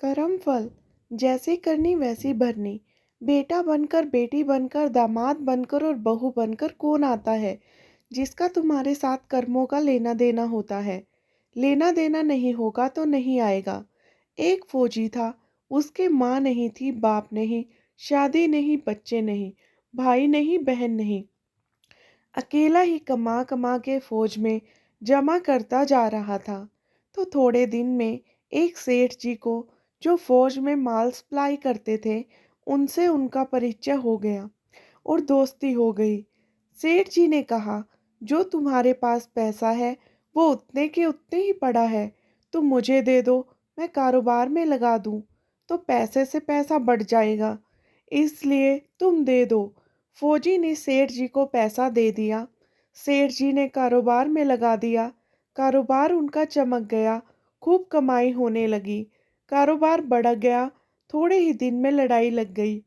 कर्म फल जैसे करनी वैसी भरनी। बेटा बनकर, बेटी बनकर, दामाद बनकर और बहू बनकर कौन आता है जिसका तुम्हारे साथ कर्मों का लेना देना होता है। लेना देना नहीं होगा तो नहीं आएगा। एक फौजी था, उसके माँ नहीं थी, बाप नहीं, शादी नहीं, बच्चे नहीं, भाई नहीं, बहन नहीं। अकेला ही कमा कमा के फौज में जमा करता जा रहा था। तो थोड़े दिन में एक सेठ जी को, जो फौज में माल सप्लाई करते थे, उनसे उनका परिचय हो गया और दोस्ती हो गई। सेठ जी ने कहा, जो तुम्हारे पास पैसा है वो उतने के उतने ही पड़ा है, तुम मुझे दे दो, मैं कारोबार में लगा दूं तो पैसे से पैसा बढ़ जाएगा, इसलिए तुम दे दो। फौजी ने सेठ जी को पैसा दे दिया। सेठ जी ने कारोबार में लगा दिया। कारोबार उनका चमक गया, खूब कमाई होने लगी। कारोबार बढ़ गया। थोड़े ही दिन में लड़ाई लग गई।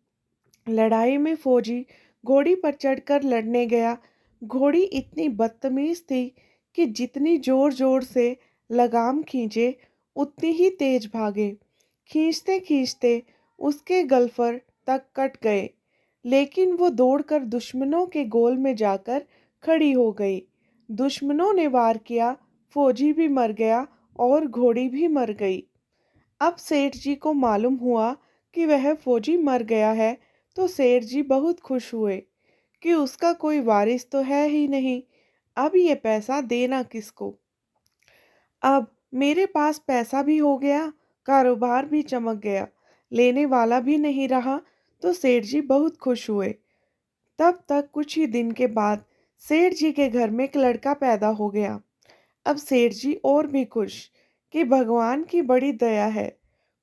लड़ाई में फौजी घोड़ी पर चढ़कर लड़ने गया। घोड़ी इतनी बदतमीज थी कि जितनी जोर जोर से लगाम खींचे उतनी ही तेज भागे। खींचते खींचते उसके गल्फर तक कट गए, लेकिन वो दौड़कर दुश्मनों के गोल में जाकर खड़ी हो गई। दुश्मनों ने वार किया, फौजी भी मर गया और घोड़ी भी मर गई। अब सेठ जी को मालूम हुआ कि वह फौजी मर गया है, तो सेठ जी बहुत खुश हुए कि उसका कोई वारिस तो है ही नहीं। अब ये पैसा देना किसको? अब मेरे पास पैसा भी हो गया, कारोबार भी चमक गया, लेने वाला भी नहीं रहा, तो सेठ जी बहुत खुश हुए। तब तक कुछ ही दिन के बाद सेठ जी के घर में एक लड़का पैदा हो गया। अब सेठ जी और भी खुश कि भगवान की बड़ी दया है।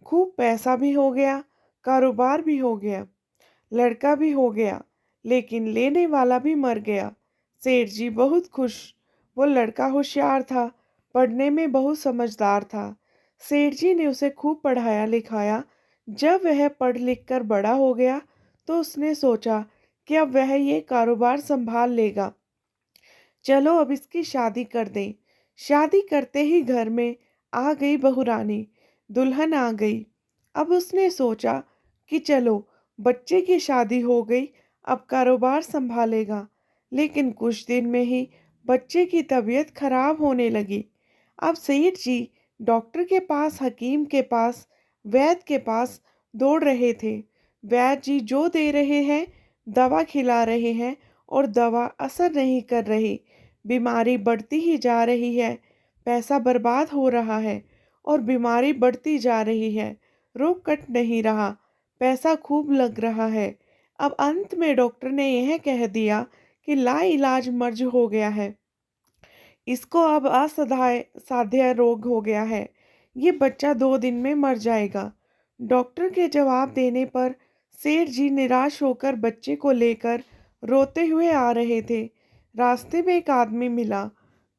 खूब पैसा भी हो गया, कारोबार भी हो गया, लड़का भी हो गया, लेकिन लेने वाला भी मर गया। सेठ जी बहुत खुश। वो लड़का होशियार था, पढ़ने में बहुत समझदार था। सेठ जी ने उसे खूब पढ़ाया लिखाया। जब वह पढ़ लिख कर बड़ा हो गया, तो उसने सोचा कि अब वह ये कारोबार संभाल लेगा। चलो अब इसकी शादी कर दें। शादी करते ही घर में आ गई बहुरानी, दुल्हन आ गई। अब उसने सोचा कि चलो बच्चे की शादी हो गई, अब कारोबार संभालेगा। लेकिन कुछ दिन में ही बच्चे की तबीयत खराब होने लगी। अब सेठ जी डॉक्टर के पास, हकीम के पास, वैद्य के पास दौड़ रहे थे। वैद्य जी जो दे रहे हैं, दवा खिला रहे हैं, और दवा असर नहीं कर रही। बीमारी बढ़ती ही जा रही है, पैसा बर्बाद हो रहा है और बीमारी बढ़ती जा रही है। रोग कट नहीं रहा, पैसा खूब लग रहा है। अब अंत में डॉक्टर ने यह कह दिया कि लाइलाज मर्ज हो गया है, इसको अब असाध्य साध्य रोग हो गया है, ये बच्चा 2 दिन में मर जाएगा। डॉक्टर के जवाब देने पर सेठ जी निराश होकर बच्चे को लेकर रोते हुए आ रहे थे। रास्ते में एक आदमी मिला।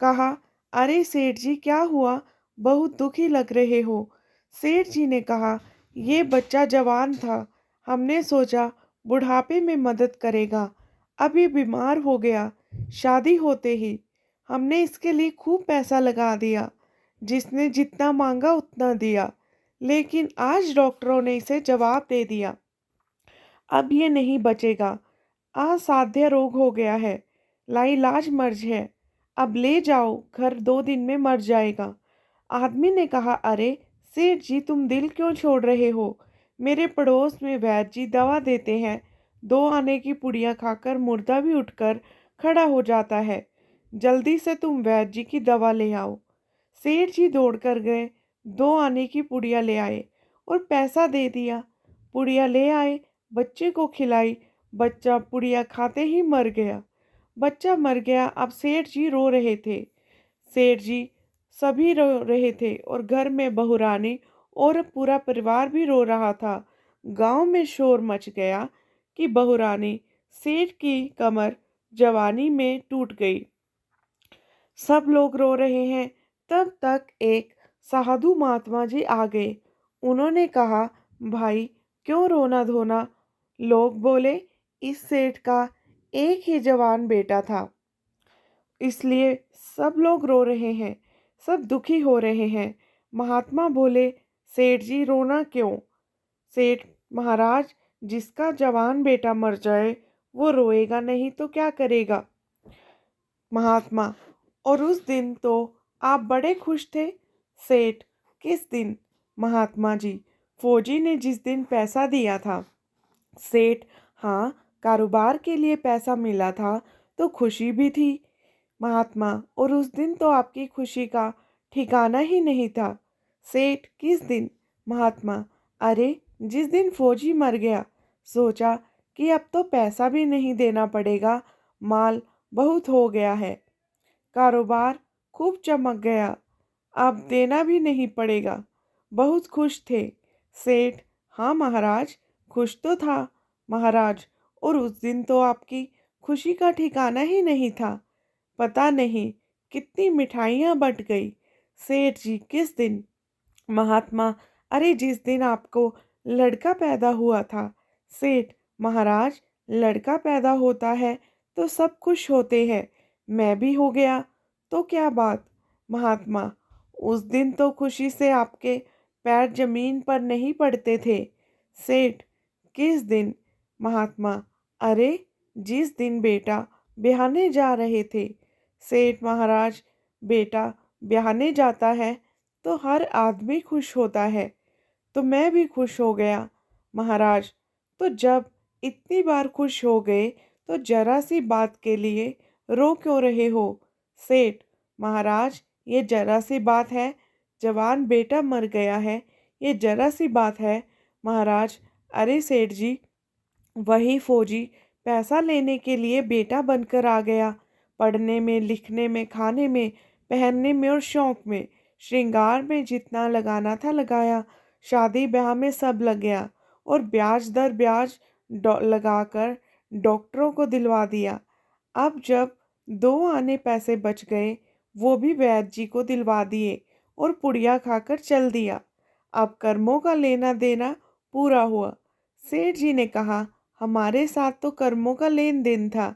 कहा, अरे सेठ जी क्या हुआ, बहुत दुखी लग रहे हो। सेठ जी ने कहा, ये बच्चा जवान था, हमने सोचा बुढ़ापे में मदद करेगा, अब ये बीमार हो गया। शादी होते ही हमने इसके लिए खूब पैसा लगा दिया, जिसने जितना मांगा उतना दिया, लेकिन आज डॉक्टरों ने इसे जवाब दे दिया, अब ये नहीं बचेगा, असाध्य रोग हो गया है, लाइलाज मर्ज है, अब ले जाओ घर, 2 दिन में मर जाएगा। आदमी ने कहा, अरे सेठ जी तुम दिल क्यों छोड़ रहे हो, मेरे पड़ोस में वैद्य जी दवा देते हैं, 2 आने की पुड़िया खाकर मुर्दा भी उठकर खड़ा हो जाता है, जल्दी से तुम वैद्य जी की दवा ले आओ। सेठ जी दौड़कर गए, 2 आने की पुड़िया ले आए और पैसा दे दिया। पुड़िया ले आए, बच्चे को खिलाई, बच्चा पुड़िया खाते ही मर गया। बच्चा मर गया। अब सेठ जी रो रहे थे, सेठ जी सभी रो रहे थे और घर में बहुरानी और पूरा परिवार भी रो रहा था। गांव में शोर मच गया कि बहुरानी सेठ की कमर जवानी में टूट गई। सब लोग रो रहे हैं। तब तक एक साधु महात्मा जी आ गए। उन्होंने कहा, भाई क्यों रोना धोना? लोग बोले, इस सेठ का एक ही जवान बेटा था, इसलिए सब लोग रो रहे हैं, सब दुखी हो रहे हैं। महात्मा बोले, सेठ जी रोना क्यों? सेठ महाराज, जिसका जवान बेटा मर जाए वो रोएगा नहीं तो क्या करेगा? महात्मा, और उस दिन तो आप बड़े खुश थे। सेठ, किस दिन? महात्मा जी, फौजी ने जिस दिन पैसा दिया था। सेठ, हाँ, कारोबार के लिए पैसा मिला था तो खुशी भी थी। महात्मा, और उस दिन तो आपकी खुशी का ठिकाना ही नहीं था। सेठ, किस दिन? महात्मा, अरे जिस दिन फौजी मर गया, सोचा कि अब तो पैसा भी नहीं देना पड़ेगा, माल बहुत हो गया है, कारोबार खूब चमक गया, अब देना भी नहीं पड़ेगा, बहुत खुश थे। सेठ, हाँ महाराज, खुश तो था महाराज, और उस दिन तो आपकी खुशी का ठिकाना ही नहीं था, पता नहीं कितनी मिठाइयाँ बंट गई। सेठ जी, किस दिन? महात्मा, अरे जिस दिन आपको लड़का पैदा हुआ था। सेठ, महाराज, लड़का पैदा होता है तो सब खुश होते हैं, मैं भी हो गया तो क्या बात? महात्मा, उस दिन तो खुशी से आपके पैर जमीन पर नहीं पड़ते थे। सेठ, किस दिन? महात्मा, अरे जिस दिन बेटा ब्याहने जा रहे थे। सेठ, महाराज, बेटा ब्याहने जाता है तो हर आदमी खुश होता है, तो मैं भी खुश हो गया। महाराज, तो जब इतनी बार खुश हो गए तो जरा सी बात के लिए रो क्यों रहे हो? सेठ, महाराज, ये जरा सी बात है, जवान बेटा मर गया है, ये जरा सी बात है महाराज। अरे सेठ जी, वही फौजी पैसा लेने के लिए बेटा बनकर आ गया, पढ़ने में, लिखने में, खाने में, पहनने में और शौक में, श्रृंगार में जितना लगाना था लगाया, शादी ब्याह में सब लग गया, और ब्याज दर ब्याज लगाकर डॉक्टरों को दिलवा दिया। अब जब 2 आने पैसे बच गए, वो भी वैद्य जी को दिलवा दिए और पुड़िया खाकर चल दिया। अब कर्मों का लेना देना पूरा हुआ। सेठ जी ने कहा, हमारे साथ तो कर्मों का लेन देन था,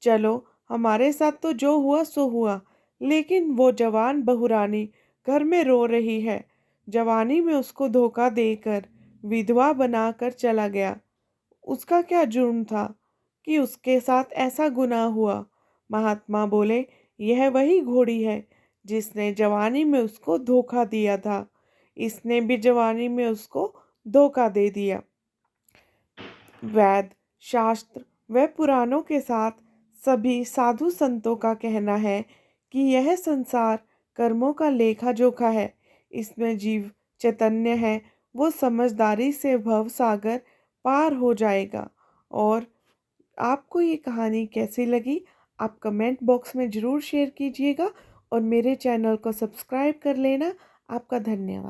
चलो हमारे साथ तो जो हुआ सो हुआ, लेकिन वो जवान बहुरानी घर में रो रही है, जवानी में उसको धोखा देकर विधवा बनाकर चला गया। उसका क्या जुर्म था कि उसके साथ ऐसा गुनाह हुआ? महात्मा बोले, यह वही घोड़ी है जिसने जवानी में उसको धोखा दिया था, इसने भी जवानी में उसको धोखा दे दिया। वेद, शास्त्र व पुराणों के साथ सभी साधु संतों का कहना है कि यह संसार कर्मों का लेखा जोखा है, इसमें जीव चैतन्य है, वो समझदारी से भव सागर पार हो जाएगा। और आपको ये कहानी कैसी लगी, आप कमेंट बॉक्स में ज़रूर शेयर कीजिएगा और मेरे चैनल को सब्सक्राइब कर लेना। आपका धन्यवाद।